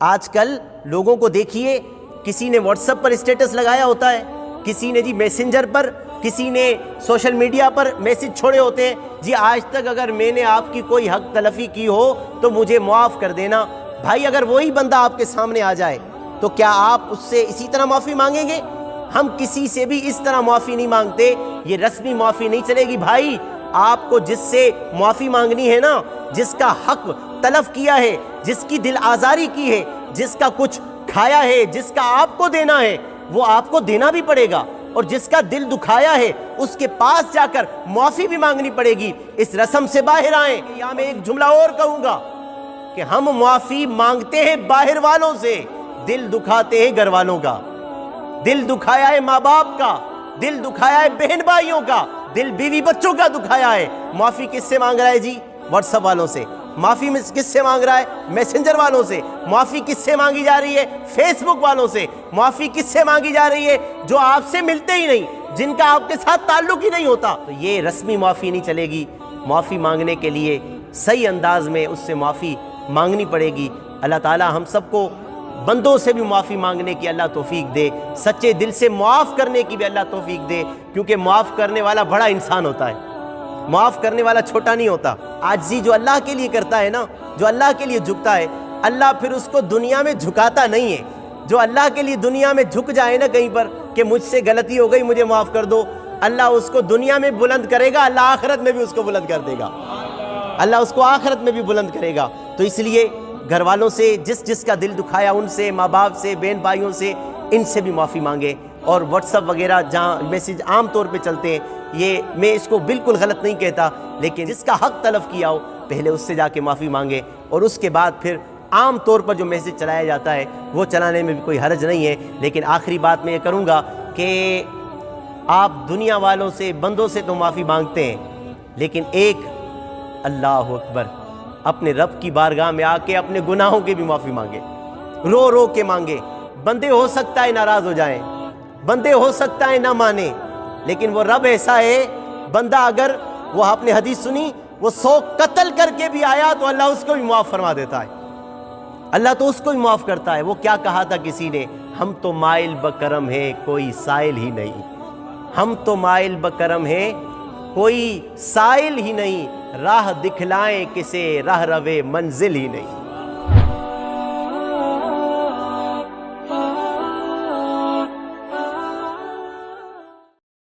آج کل لوگوں کو دیکھیے، کسی نے واٹس ایپ پر اسٹیٹس لگایا ہوتا ہے، کسی نے جی میسنجر پر، کسی نے سوشل میڈیا پر میسج چھوڑے ہوتے ہیں، جی آج تک اگر میں نے آپ کی کوئی حق تلفی کی ہو تو مجھے معاف کر دینا۔ بھائی اگر وہی بندہ آپ کے سامنے آ جائے تو کیا آپ اس سے اسی طرح معافی مانگیں گے؟ ہم کسی سے بھی اس طرح معافی نہیں مانگتے، یہ رسمی معافی نہیں چلے گی۔ بھائی آپ کو جس سے معافی مانگنی ہے نا، جس کا حق تلف کیا ہے، جس کی دل آزاری کی ہے، جس کا کچھ کھایا ہے، جس کا آپ کو دینا ہے، وہ آپ کو دینا بھی پڑے گا، اور جس کا دل دکھایا ہے اس کے پاس جا کر معافی بھی مانگنی پڑے گی۔ اس رسم سے باہر آئیں۔ یہاں میں ایک جملہ اور کہوں گا کہ ہم معافی مانگتے ہیں باہر والوں سے، دل دکھاتے ہیں گھر والوں کا۔ دل دکھایا ہے ماں باپ کا، دل دکھایا ہے بہن بھائیوں کا، دل بیوی بچوں کا دکھایا ہے۔ معافی کس سے مانگ رہا ہے جی؟ واٹس ایپ والوں سے۔ معافی کس سے مانگ رہا ہے؟ میسنجر والوں سے۔ معافی کس سے مانگی جا رہی ہے؟ فیس بک والوں سے۔ معافی کس سے مانگی جا رہی ہے؟ جو آپ سے ملتے ہی نہیں، جن کا آپ کے ساتھ تعلق ہی نہیں ہوتا۔ تو یہ رسمی معافی نہیں چلے گی۔ معافی مانگنے کے لیے صحیح انداز میں اس سے معافی مانگنی پڑے گی۔ اللہ تعالی ہم سب کو بندوں سے بھی معافی مانگنے کی اللہ توفیق دے، سچے دل سے معاف کرنے کی بھی اللہ توفیق دے، کیونکہ معاف کرنے والا بڑا انسان ہوتا ہے، معاف کرنے والا چھوٹا نہیں ہوتا۔ عاجزی جو اللہ کے لیے کرتا ہے نا، جو اللہ کے لیے جھکتا ہے، اللہ پھر اس کو دنیا میں جھکاتا نہیں ہے۔ جو اللہ کے لیے دنیا میں جھک جائے نا کہیں پر کہ مجھ سے غلطی ہو گئی مجھے معاف کر دو، اللہ اس کو دنیا میں بلند کرے گا، اللہ آخرت میں بھی اس کو بلند کر دے گا، اللہ اس کو آخرت میں بھی بلند کرے گا۔ تو اس لیے گھر والوں سے، جس کا دل دکھایا ان سے، ماں باپ سے، بہن بھائیوں سے، ان سے بھی معافی مانگے۔ اور واٹس ایپ وغیرہ جہاں میسیج عام طور پہ چلتے ہیں، یہ میں اس کو بالکل غلط نہیں کہتا، لیکن جس کا حق تلف کیا ہو پہلے اس سے جا کے معافی مانگے، اور اس کے بعد پھر عام طور پر جو میسیج چلایا جاتا ہے وہ چلانے میں بھی کوئی حرج نہیں ہے۔ لیکن آخری بات میں یہ کروں گا کہ آپ دنیا والوں سے، بندوں سے تو معافی مانگتے ہیں، لیکن ایک اللہ اکبر، اپنے رب کی بارگاہ میں آ کے اپنے گناہوں کی بھی معافی مانگے، رو رو کے مانگے۔ بندے ہو سکتا ہے ناراض ہو جائیں، بندے ہو سکتا ہے نہ مانے، لیکن وہ رب ایسا ہے، بندہ اگر وہ آپ نے حدیث سنی، وہ 100 قتل کر کے بھی آیا تو اللہ اس کو بھی معاف فرما دیتا ہے، اللہ تو اس کو بھی معاف کرتا ہے۔ وہ کیا کہا تھا کسی نے؟ ہم تو مائل بکرم ہیں کوئی سائل ہی نہیں، ہم تو مائل بکرم ہیں کوئی سائل ہی نہیں، راہ دکھلائیں کسے راہ روے منزل ہی نہیں۔